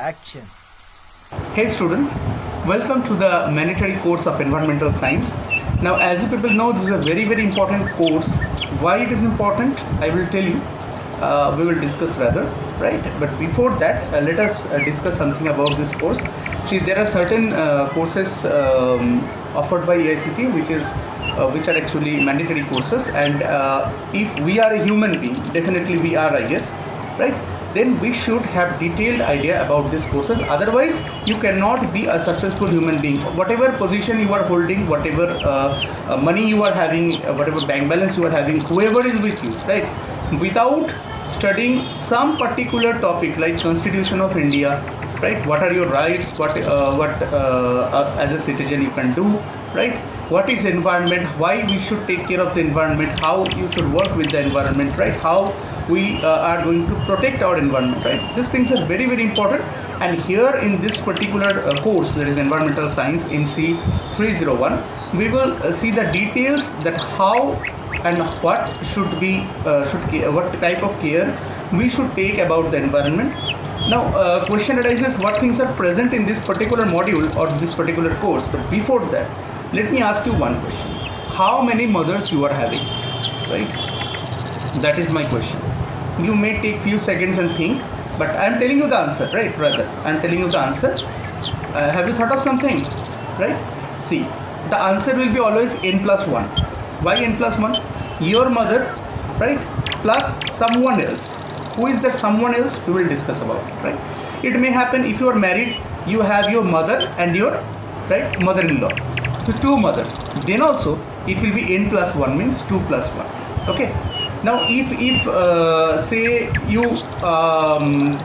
action. Hey students, welcome to the mandatory course of environmental science. Now, as you people know, this is a very important course. Why it is important, I will tell you. We will discuss rather, right? But before that, let us discuss something about this course. See, there are certain courses offered by AICT which are actually mandatory courses, and if we are a human being, definitely we are, I guess, right? Then we should have detailed idea about these courses. Otherwise, you cannot be a successful human being. Whatever position you are holding, whatever money you are having, whatever bank balance you are having, whoever is with you, right? Without studying some particular topic like Constitution of India, right? What are your rights? What as a citizen you can do, right? What is environment? Why we should take care of the environment? How you should work with the environment, right? How we are going to protect our environment, right? These things are very important. And here in this particular course, there is environmental science MC 301. We will see the details that how and what should be what type of care we should take about the environment. Now, question arises: what things are present in this particular module or this particular course? But before that, let me ask you one question: how many mothers you are having, right? That is my question. You may take few seconds and think, but I am telling you the answer, right? Brother, I am telling you the answer. Have you thought of something, right? See, the answer will be always n+1. Why n+1? Your mother, right, plus someone else. Who is that someone else? We will discuss about it, right? It may happen if you are married, you have your mother and your mother-in-law. So two mothers. Then also it will be n+1, means 2+1. Okay. Now, if say you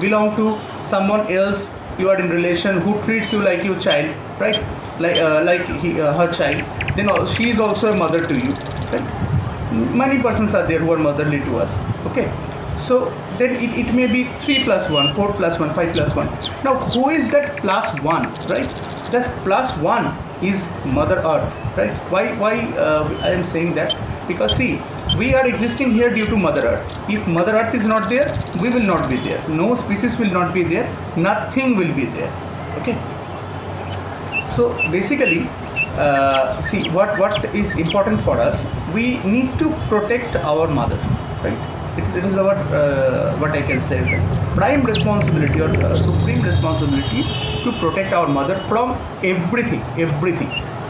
belong to someone else, you are in relation who treats you like your child, right? Like her child. Then she is also a mother to you, right? Many persons are there who are motherly to us. Okay. So then it may be 3+1, 4+1, 5+1. Now, who is that +1, right? That +1 is Mother Earth, right? Why I am saying that? Because see, we are existing here due to Mother Earth. If Mother Earth is not there, we will not be there. No species will not be there. Nothing will be there. Okay. So basically, see what is important for us. We need to protect our mother, right? It is our what I can say, prime responsibility or supreme responsibility to protect our mother from everything,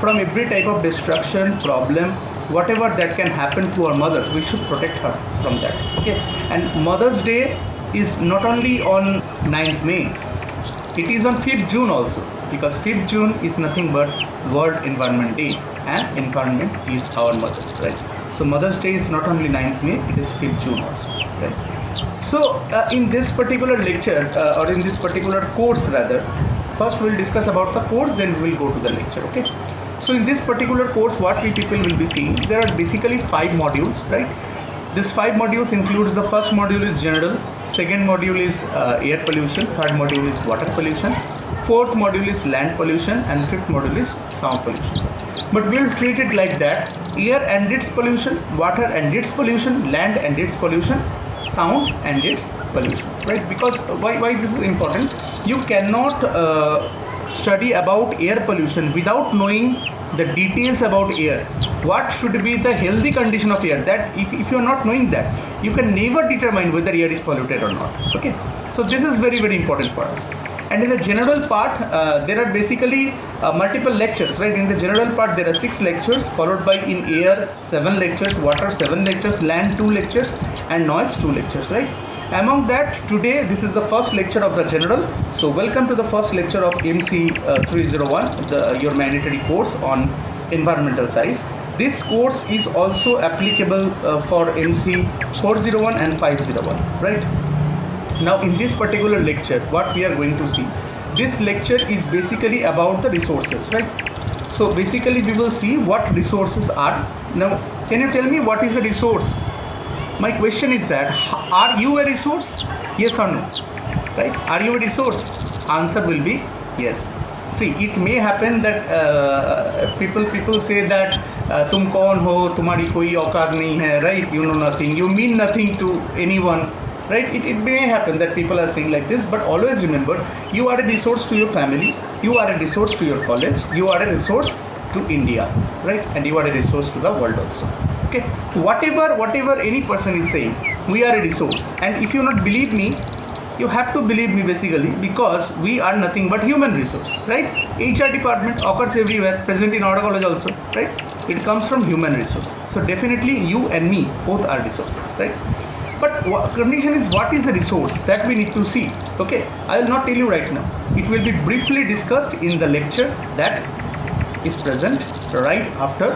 from every type of destruction, problem, whatever that can happen to our mother. We should protect her from that. Okay. And Mother's Day is not only on 9th May, it is on 5th June also, because 5th June is nothing but World Environment Day, and environment is our mother, right? So Mother's Day is not only 9th May, it is 5th June also, right? So in this particular lecture or in this particular course rather, first we will discuss about the course, then we will go to the lecture. Okay. So in this particular course, what we people will be seeing, there are basically 5 modules, right? This 5 modules includes: the first module is general, second module is air pollution, third module is water pollution, fourth module is land pollution, and fifth module is sound pollution. But we will treat it like that: air and its pollution, water and its pollution, land and its pollution, sound and its pollution, right? Because why this is important? You cannot study about air pollution without knowing the details about air. What should be the healthy condition of air? That if you are not knowing that, you can never determine whether air is polluted or not. Okay. So this is very important for us. And in the general part, there are basically multiple lectures, right? In the general part, there are 6 lectures, followed by in air 7 lectures, water 7 lectures, land 2 lectures, and noise 2 lectures, right? Among that, today this is the first lecture of the general. So welcome to the first lecture of MC 301, your mandatory course on environmental science. This course is also applicable for MC 401 and 501, right? Now in this particular lecture, what we are going to see, this lecture is basically about the resources, right? So basically we will see what resources are. Now, can you tell me what is a resource? My question is that, are you a resource? Yes or no? Right? Are you a resource? Answer will be yes. See, it may happen that people say that तुम कौन हो, तुम्हारी कोई औकात नहीं है, right? You know nothing, you mean nothing to anyone, right? It may happen that people are saying like this, but always remember, you are a resource to your family, you are a resource to your college, you are a resource to India, right? And you are a resource to the world also. Okay, whatever any person is saying, we are a resource. And if you not believe me, you have to believe me basically, because we are nothing but human resource, right? HR department occurs everywhere, present in our college also, right? It comes from human resource. So definitely you and me both are resources, right? But condition is, what is a resource, that we need to see. Okay, I will not tell you right now. It will be briefly discussed in the lecture that is present right after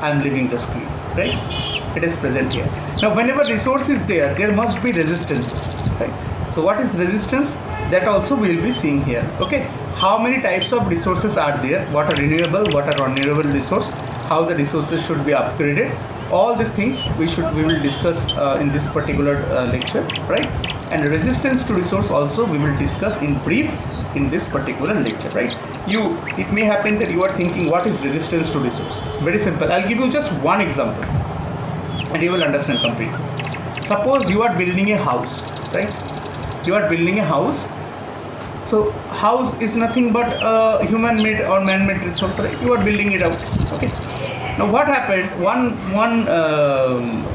I am leaving the screen, right? It is present here. Now whenever resource is there, there must be resistances, right? So what is resistance? That also we will be seeing here. Okay, how many types of resources are there? What are renewable? What are non-renewable resource? How the resources should be upgraded? All these things we will discuss in this particular lecture, right? And resistance to resource also we will discuss in brief in this particular lecture, right? It may happen that you are thinking, what is resistance to resource? Very simple. I'll give you just one example, and you will understand completely. Suppose you are building a house, right? You are building a house. So house is nothing but human-made or man-made resource, right? You are building it out. Okay. Now what happened? One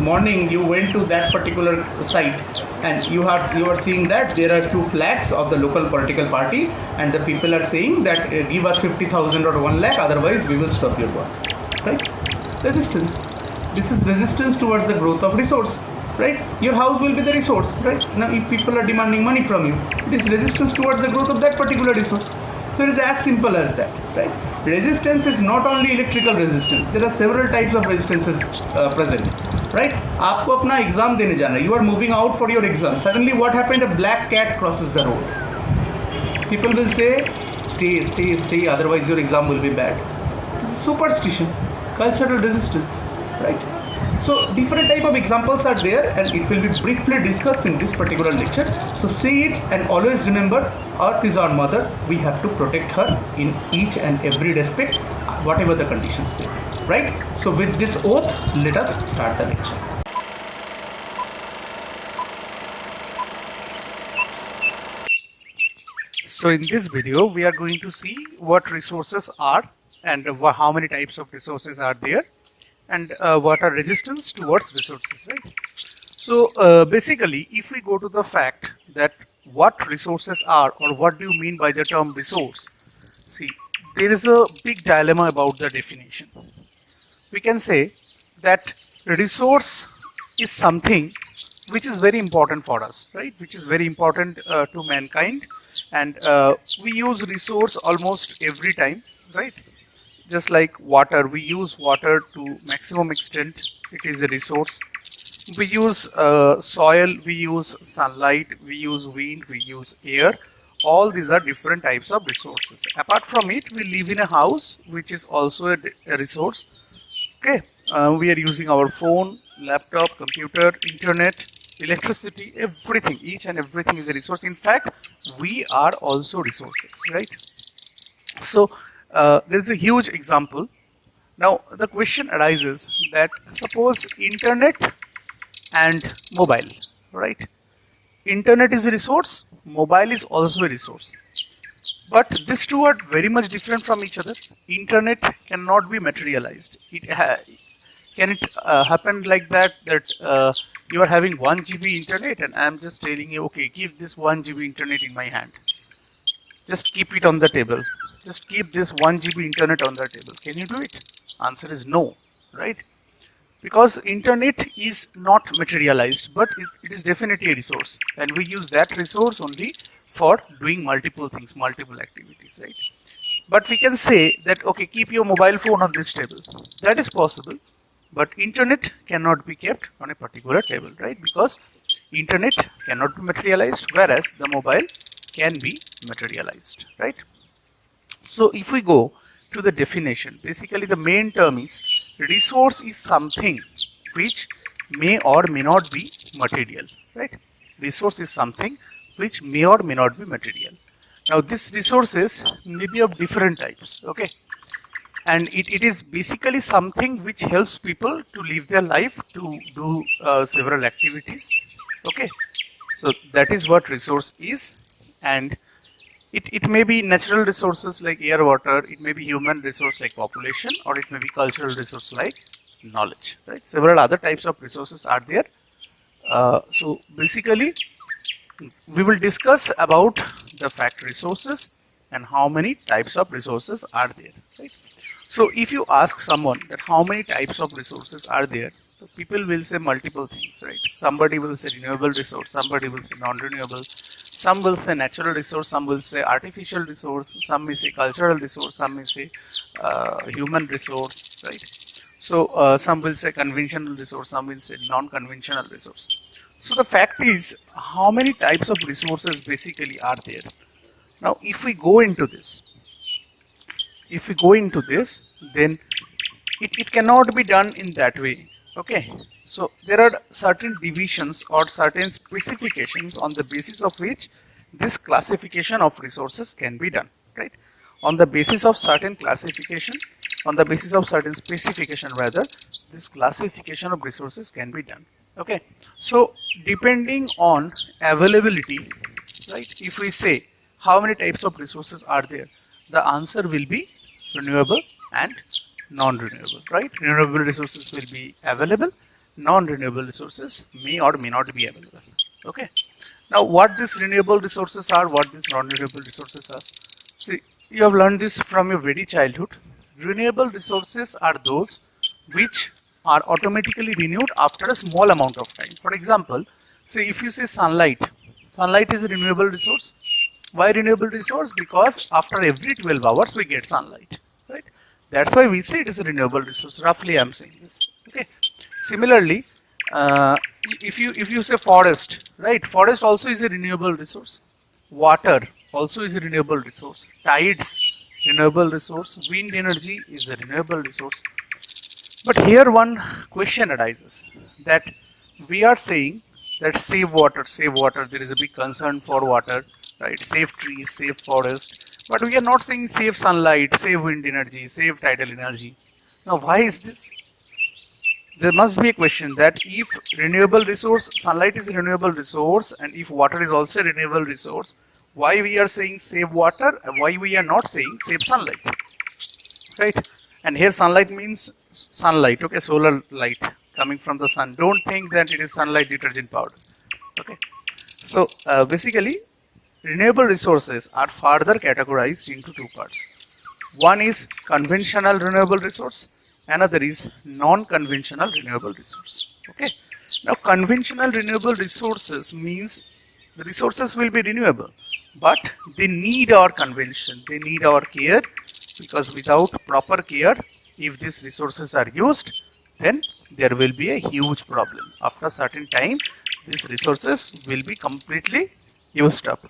morning you went to that particular site, and you are seeing that there are two flags of the local political party, and the people are saying that give us 50,000 or 1 lakh, otherwise we will stop your work. Right? Resistance. This is resistance towards the growth of resource. Right? Your house will be the resource, right? Now if people are demanding money from you, it is resistance towards the growth of that particular resource. So it is as simple as that, right? Resistance is not only electrical resistance. There are several types of resistances present, right? आपको अपना exam देने जाना है. You are moving out for your exam. Suddenly what happened? A black cat crosses the road. People will say, stay, otherwise your exam will be bad. This is superstition, cultural resistance, right? So different type of examples are there, and it will be briefly discussed in this particular lecture. So see it, and always remember, Earth is our mother. We have to protect her in each and every respect, whatever the conditions be. Right? So with this oath, let us start the lecture. So in this video, we are going to see what resources are, and how many types of resources are there, and what are resistance towards resources, right? So basically, if we go to the fact that what resources are, or what do you mean by the term resource, see, there is a big dilemma about the definition. We can say that resource is something which is very important for us, right? Which is very important to mankind, and we use resource almost every time, right? Just like water, we use water to maximum extent, it is a resource. We use soil, we use sunlight, we use wind, we use air. All these are different types of resources. Apart from it, we live in a house, which is also a resource. Okay, we are using our phone, laptop, computer, internet, electricity, everything, each and everything is a resource. In fact, we are also resources, right? So there is a huge example. Now the question arises that suppose internet and mobile, right? Internet is a resource, mobile is also a resource, but these two are very much different from each other. Internet cannot be materialized. Can it happen like that you are having 1 GB internet and I am just telling you, okay, give this 1 GB internet in my hand, just keep it on the table, just keep this 1 GB internet on the table. Can you do it? Answer is no, right? Because internet is not materialized, but it is definitely a resource, and we use that resource only for doing multiple things, multiple activities, right? But we can say that, okay, keep your mobile phone on this table. That is possible, but internet cannot be kept on a particular table, right? Because internet cannot be materialized, whereas the mobile can be materialized, right? So if we go to the definition, basically the main term is resource is something which may or may not be material, right? Resource is something which may or may not be material. Now these resources may be of different types, okay? And it is basically something which helps people to live their life, to do several activities, okay? So that is what resource is, and it may be natural resources like air, water, it may be human resource like population, or it may be cultural resource like knowledge, right? Several other types of resources are there. So basically we will discuss about the fact resources and how many types of resources are there, right? So if you ask someone that how many types of resources are there, so people will say multiple things, right? Somebody will say renewable resource, somebody will say non-renewable, some will say natural resource, some will say artificial resource, some may say cultural resource, some may say human resource, right? So some will say conventional resource, some will say non-conventional resource. So the fact is, how many types of resources basically are there? Now, if we go into this, then it cannot be done in that way. Okay, so there are certain divisions or certain specifications on the basis of which this classification of resources can be done, right? On the basis of certain classification, on the basis of certain specification rather, this classification of resources can be done. Okay, so depending on availability, right, if we say how many types of resources are there, the answer will be renewable and non-renewable, right? Renewable resources will be available, non-renewable resources may or may not be available. Okay, now what these renewable resources are, what these non-renewable resources are, see, you have learned this from your very childhood. Renewable resources are those which are automatically renewed after a small amount of time. For example, say if you say sunlight, sunlight is a renewable resource. Why renewable resource? Because after every 12 hours we get sunlight, right? That's why we say it is a renewable resource. Roughly, I'm saying this. Okay. Similarly, if you say forest, right? Forest also is a renewable resource. Water also is a renewable resource. Tides, renewable resource. Wind energy is a renewable resource. But here one question arises, that we are saying that save water, there is a big concern for water, right? Save trees, save forest, but we are not saying save sunlight, save wind energy, save tidal energy. Now why is this? There must be a question that if renewable resource, sunlight is a renewable resource, and if water is also a renewable resource, why we are saying save water and why we are not saying save sunlight, right? And here sunlight means sunlight, okay, solar light coming from the sun. Don't think that it is sunlight detergent powder, okay. So basically renewable resources are further categorized into two parts. One is conventional renewable resource, another is non-conventional renewable resource, okay. Now conventional renewable resources means the resources will be renewable, but they need our convention, they need our care, because without proper care, if these resources are used, then there will be a huge problem. After a certain time, these resources will be completely used up.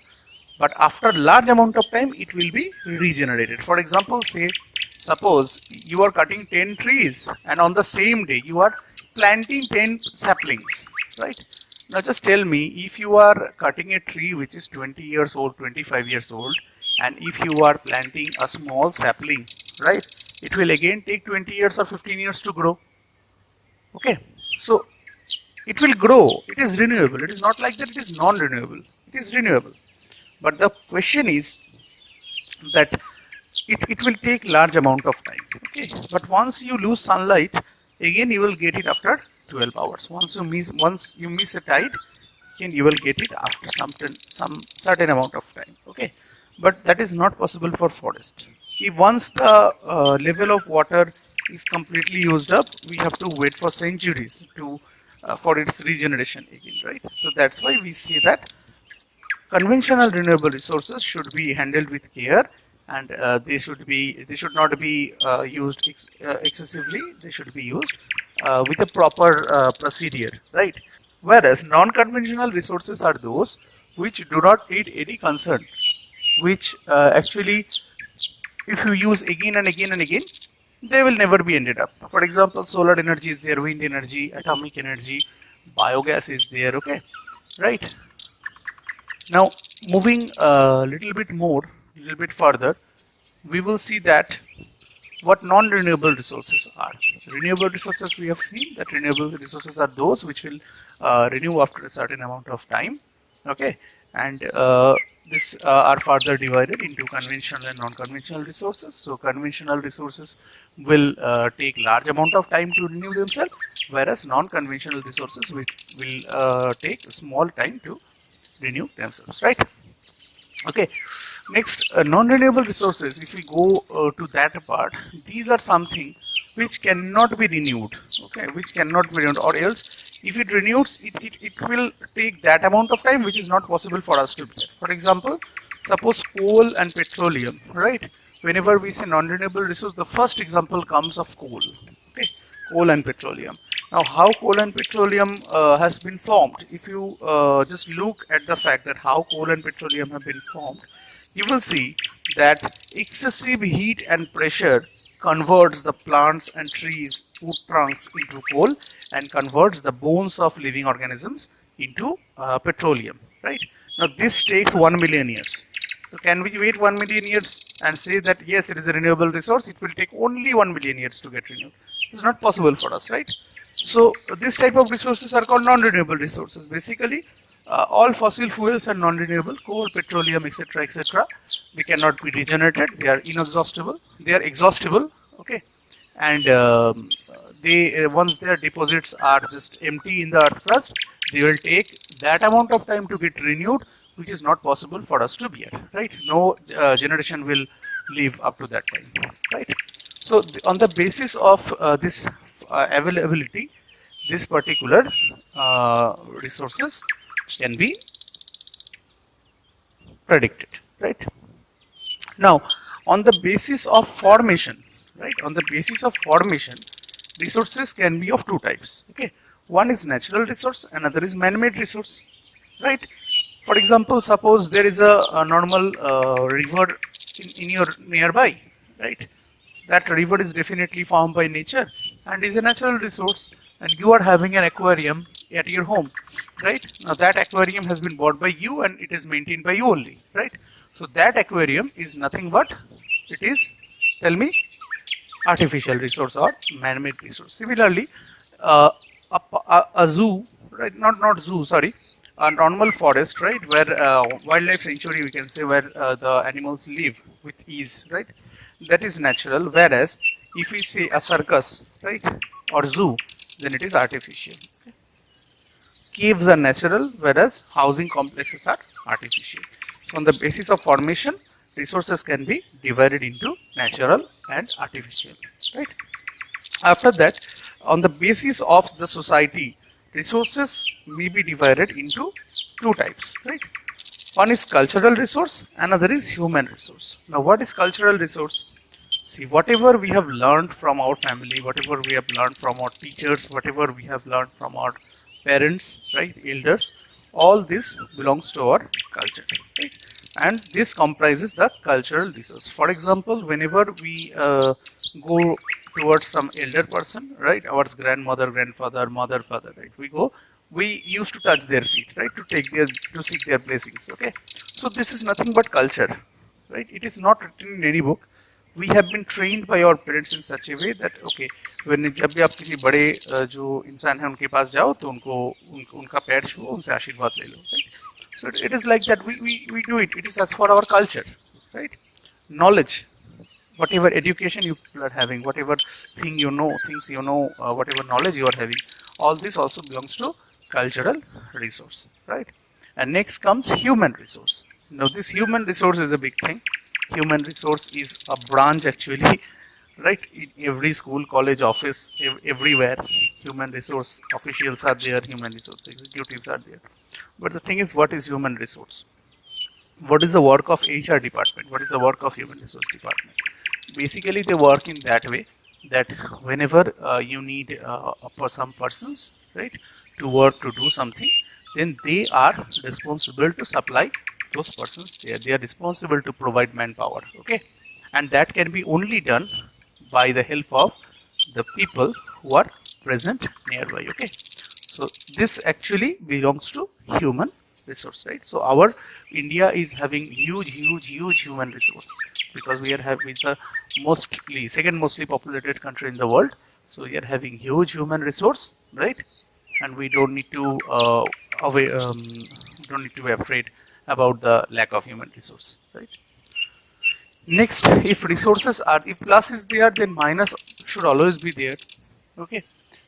But after a large amount of time, it will be regenerated. For example, say, suppose you are cutting 10 trees and on the same day you are planting 10 saplings, right? Now just tell me, if you are cutting a tree which is 20 years old, 25 years old, and if you are planting a small sapling, right, it will again take 20 years or 15 years to grow. Okay, so it will grow, it is renewable, it is not like that it is non-renewable, it is renewable. But the question is that it will take large amount of time, okay. But once you lose sunlight, again you will get it after 12 hours. Once you miss a tide, again you will get it after some certain amount of time, okay. But that is not possible for forest. If once the level of water is completely used up, we have to wait for centuries to for its regeneration again, right? So that's why we say that conventional renewable resources should be handled with care, and they should not be used excessively. They should be used with a proper procedure, right? Whereas non-conventional resources are those which do not need any concern, which actually if you use again and again and again, they will never be ended up. For example, solar energy is there, wind energy, atomic energy, biogas is there, okay, right? Now moving a little bit further, we will see that what non-renewable resources are. Renewable resources, we have seen that renewable resources are those which will renew after a certain amount of time. Okay, and this are further divided into conventional and non-conventional resources. So conventional resources will take large amount of time to renew themselves, whereas non-conventional resources which will take small time to renew themselves, right? Okay, next, non-renewable resources, if we go to that part, these are something which cannot be renewed, okay, which cannot be renewed, or else if it renews, it will take that amount of time which is not possible for us to get. For example, suppose coal and petroleum, right? Whenever we say non-renewable resource, the first example comes of coal, okay, coal and petroleum. Now, how coal and petroleum has been formed? If you just look at the fact that how coal and petroleum have been formed, you will see that excessive heat and pressure converts the plants and trees, wood trunks into coal and converts the bones of living organisms into petroleum, right? Now, this takes 1 million years. So, can we wait 1 million years and say that yes, it is a renewable resource? It will take only 1 million years to get renewed. It's not possible for us, right? So this type of resources are called non-renewable resources. Basically, all fossil fuels are non-renewable, coal, petroleum, etc., etc. They cannot be regenerated. They are inexhaustible. They are exhaustible. Okay, and they once their deposits are just empty in the earth crust, they will take that amount of time to get renewed, which is not possible for us to bear. Right? No generation will live up to that time. Right? So on the basis of this availability, this particular resources can be predicted, right? Now, on the basis of formation, right? On the basis of formation, resources can be of two types. Okay, one is natural resource, another is man-made resource, right? For example, suppose there is a normal river in your nearby, right? That river is definitely formed by nature and is a natural resource, and you are having an aquarium at your home, right? Now that aquarium has been bought by you and it is maintained by you only, right? So that aquarium is nothing but, it is, tell me, artificial resource or man-made resource. Similarly, a zoo, right? Not zoo, sorry, a normal forest, right, where wildlife sanctuary, we can say, where the animals live with ease, right? That is natural, whereas if we say a circus, right, or zoo, then it is artificial. Okay? Caves are natural, whereas housing complexes are artificial. So on the basis of formation, resources can be divided into natural and artificial, right? After that, on the basis of the society, resources may be divided into two types, right? One is cultural resource, another is human resource. Now, what is cultural resource? See, whatever we have learned from our family, whatever we have learned from our teachers, whatever we have learned from our parents, right, elders, all this belongs to our culture, right? And this comprises the cultural resource. For example, whenever we go towards some elder person, right, our grandmother, grandfather, mother, father, right, we used to touch their feet, right, to seek their blessings. Okay, so this is nothing but culture, right? It is not written in any book. We have been trained by our parents in such a way that okay, when जब भी आप किसी बड़े जो इंसान है उनके पास जाओ तो उनका पैर छुओ, उनसे आशीर्वाद ले लो, right? So it is like that. We do it. It is as for our culture, right? Knowledge, whatever education you are having, whatever things you know, whatever knowledge you are having, all this also belongs to cultural resource, right? And next comes human resource. Now this human resource is a big thing. Human resource is a branch actually, right? In every school, college, office, everywhere, human resource officials are there, human resource executives are there. But the thing is, what is human resource? What is the work of HR department? What is the work of human resource department? Basically, they work in that way that whenever you need some persons, right, to work to do something, then they are responsible to supply those persons. They are responsible to provide manpower. Okay, and that can be only done by the help of the people who are present nearby. Okay, so this actually belongs to human resource, right? So our India is having huge human resource because we are having the second mostly populated country in the world. So we are having huge human resource, right? And we don't need to You don't need to be afraid about the lack of human resource, right? Next, if resources are, if plus is there, then minus should always be there. Okay.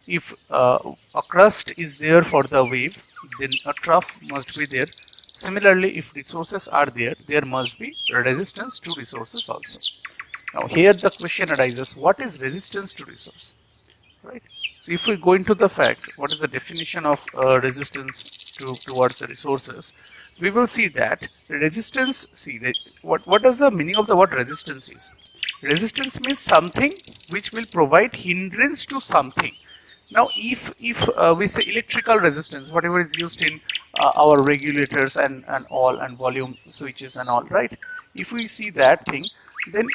If a crust is there for the wave, then a trough must be there. Similarly, if resources are there, there must be resistance to resources also. Now here the question arises, what is resistance to resource? Right. So if we go into the fact, what is the definition of resistance towards the resources, we will see that resistance, what does the meaning of the word resistance is? Resistance means something which will provide hindrance to something. Now if we say electrical resistance, whatever is used in our regulators and all, and volume switches and all, right? If we see that thing, then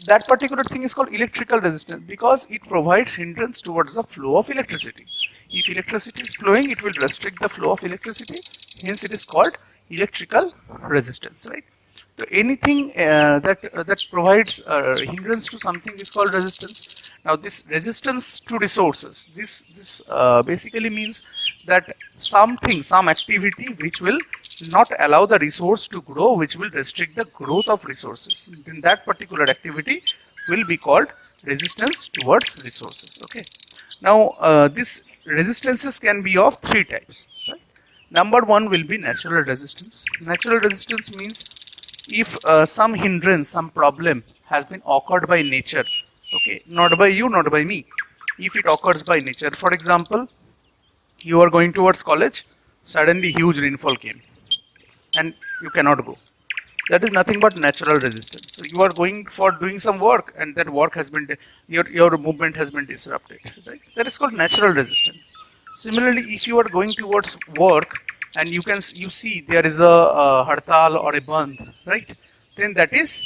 that particular thing is called electrical resistance because it provides hindrance towards the flow of electricity. If electricity is flowing, it will restrict the flow of electricity, hence it is called electrical resistance, right? So anything that provides hindrance to something is called resistance. Now this resistance to resources, this basically means that something, some activity which will not allow the resource to grow, which will restrict the growth of resources, then that particular activity will be called resistance towards resources. Okay. Now these resistances can be of three types, right? Number one will be natural resistance. Natural resistance means if some hindrance, some problem has been occurred by nature, okay, not by you, not by me, if it occurs by nature. For example, you are going towards college, suddenly huge rainfall came and you cannot go. That is nothing but natural resistance. So you are going for doing some work and that work has been, your movement has been disrupted, right? That is called natural resistance. Similarly, if you are going towards work and you see there is a hartal or a bandh, right? Then that is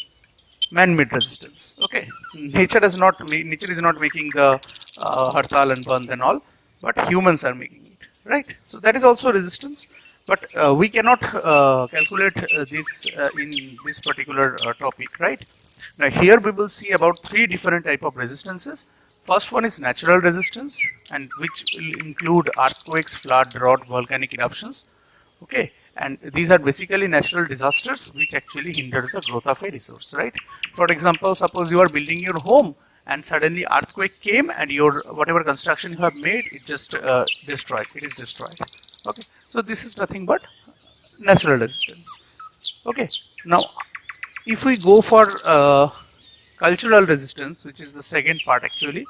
man-made resistance. Okay, nature is not making the hartal and bandh and all, but humans are making it, right? So that is also resistance, but we cannot calculate this in this particular topic, right? Now here we will see about three different type of resistances. First one is natural resistance, and which will include earthquakes, flood, drought, volcanic eruptions. Okay, and these are basically natural disasters which actually hinders the growth of a resource, right? For example, suppose you are building your home and suddenly earthquake came and your whatever construction you have made, it just destroyed. It is destroyed. Okay, so this is nothing but natural resistance. Okay, now if we go for cultural resistance, which is the second part actually,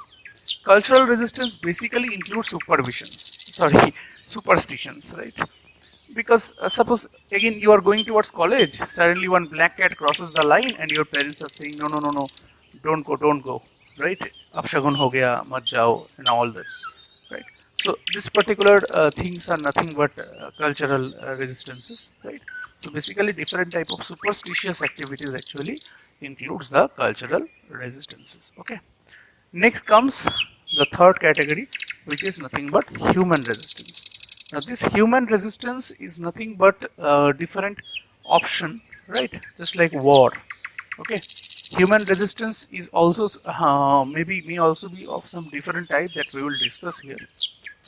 cultural resistance basically includes superstitions, right? Because suppose again you are going towards college, suddenly one black cat crosses the line and your parents are saying no, don't go, right? Apshagun ho gaya, mat jao, and all this, right? So this particular things are nothing but cultural resistances, right? So basically different type of superstitious activities actually includes the cultural resistances. Okay. Next comes the third category, which is nothing but human resistance. Now this human resistance is nothing but different option, right? Just like war. Okay. Human resistance is also may also be of some different type that we will discuss here,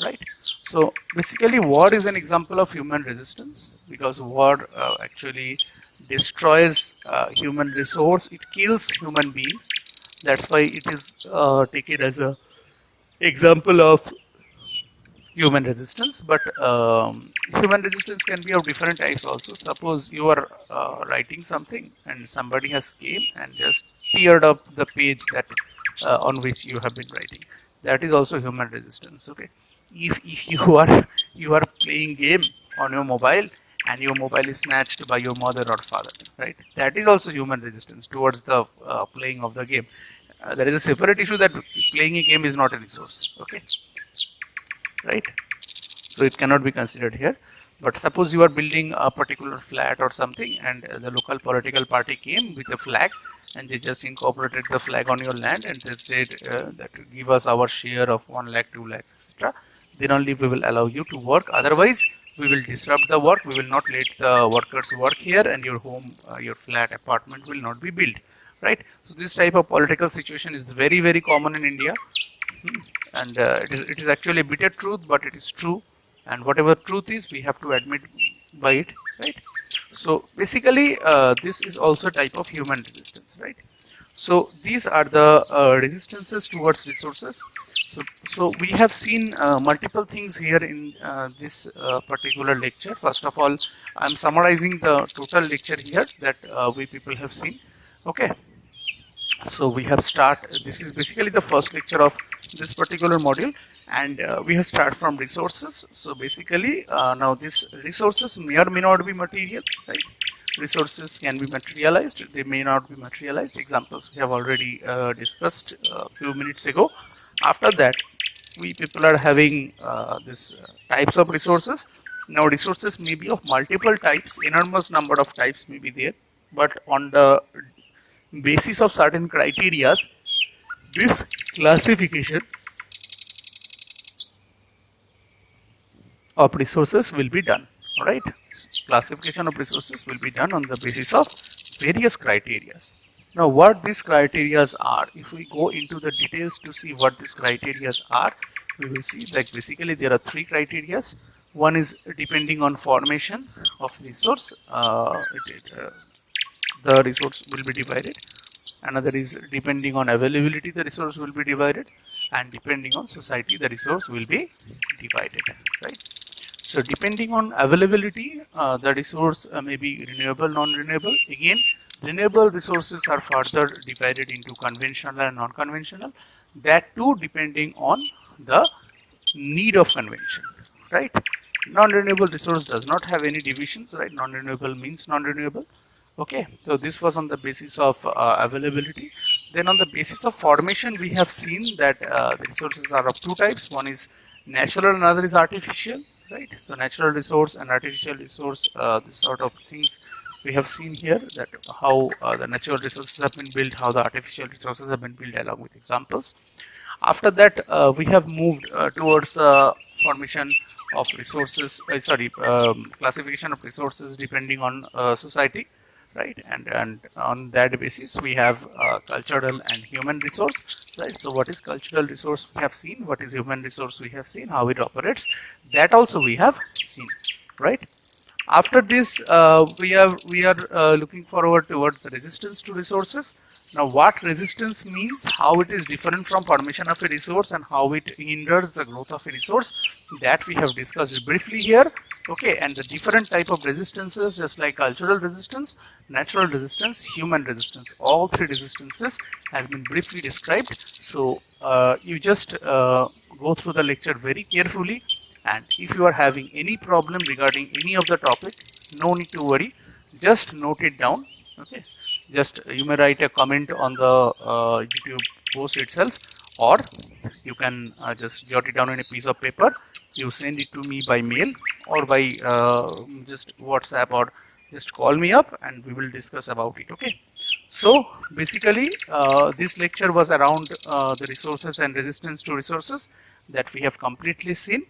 right? So basically war is an example of human resistance because war actually destroys human resource, it kills human beings. That's why it is taken as a example of human resistance. But human resistance can be of different types also. Suppose you are writing something and somebody has came and just teared up the page that on which you have been writing. That is also human resistance. Okay, if you are playing game on your mobile and your mobile is snatched by your mother or father, right? That is also human resistance towards the playing of the game. There is a separate issue that playing a game is not a resource, okay, right? So it cannot be considered here. But suppose you are building a particular flat or something and the local political party came with a flag and they just incorporated the flag on your land and they said that give us our share of 1 lakh, 2 lakhs, etc. Then only we will allow you to work. Otherwise, we will disrupt the work. We will not let the workers work here and your home, your flat, apartment will not be built, right? So this type of political situation is very, very common in India. And it is actually a bitter truth, but it is true. And whatever truth is, we have to admit by it, right? So basically this is also a type of human resistance, right? So these are the resistances towards resources. So we have seen multiple things here in this particular lecture. First of all, I'm summarizing the total lecture here that we people have seen. Okay, so we have this is basically the first lecture of this particular module, and we have start from resources. So basically now these resources may or may not be material, right? Resources can be materialized, they may not be materialized. Examples we have already discussed a few minutes ago. After that, we people are having this types of resources. Now resources may be of multiple types, enormous number of types may be there, but on the basis of certain criteria, this classification of resources will be done. Alright, classification of resources will be done on the basis of various criteria. Now what these criteria are, if we go into the details to see what these criteria are, we will see that basically there are three criteria. One is depending on formation of resource, the resource will be divided. Another is depending on availability, the resource will be divided, and depending on society, the resource will be divided, right? So depending on availability, the resource may be renewable, non-renewable. Again, renewable resources are further divided into conventional and non-conventional. That too depending on the need of convention, right? Non-renewable resource does not have any divisions, right? Non-renewable means non-renewable. Okay, so this was on the basis of availability. Then on the basis of formation, we have seen that the resources are of two types. One is natural, another is artificial, right? So natural resource and artificial resource, this sort of things we have seen here, that how the natural resources have been built, how the artificial resources have been built, along with examples. After that, we have moved towards formation of resources, classification of resources depending on society, right? And on that basis we have cultural and human resource, right? So what is cultural resource we have seen, what is human resource we have seen, how it operates, that also we have seen, right? After this we are looking forward towards the resistance to resources. Now what resistance means, how it is different from formation of a resource, and how it hinders the growth of a resource, that we have discussed briefly here. Okay, and the different type of resistances, just like cultural resistance, natural resistance, human resistance, all three resistances have been briefly described. So you just go through the lecture very carefully, and if you are having any problem regarding any of the topic, no need to worry, just note it down. Okay, just you may write a comment on the YouTube post itself, or you can just jot it down on a piece of paper. You send it to me by mail or by just WhatsApp, or just call me up and we will discuss about it. Okay, so basically this lecture was around the resources and resistance to resources that we have completely seen,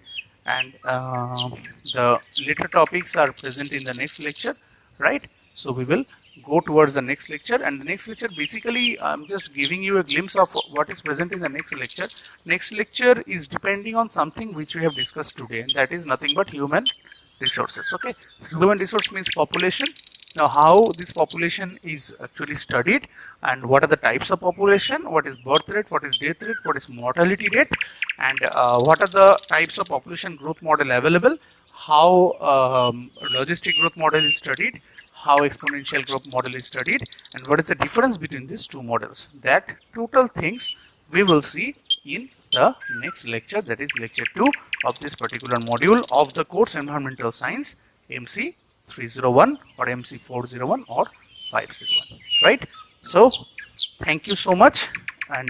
and the later topics are present in the next lecture, right? So we will go towards the next lecture, and the next lecture basically I'm just giving you a glimpse of what is present in the next lecture. Next lecture is depending on something which we have discussed today, and that is nothing but human resources. Okay, human resource means population. Now how this population is actually studied, and what are the types of population, what is birth rate, what is death rate, what is mortality rate, and what are the types of population growth model available, how logistic growth model is studied, how exponential growth model is studied, and what is the difference between these two models. That total things we will see in the next lecture, that is lecture 2 of this particular module of the course Environmental Science, MC 301 or MC 401 or 501, right? So thank you so much, and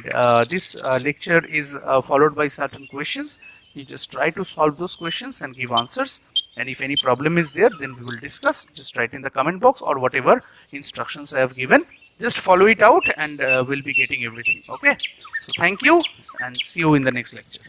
this lecture is followed by certain questions. You just try to solve those questions and give answers, and if any problem is there, then we will discuss. Just write in the comment box, or whatever instructions I have given, just follow it out, and we'll be getting everything. Okay, so thank you, and see you in the next lecture.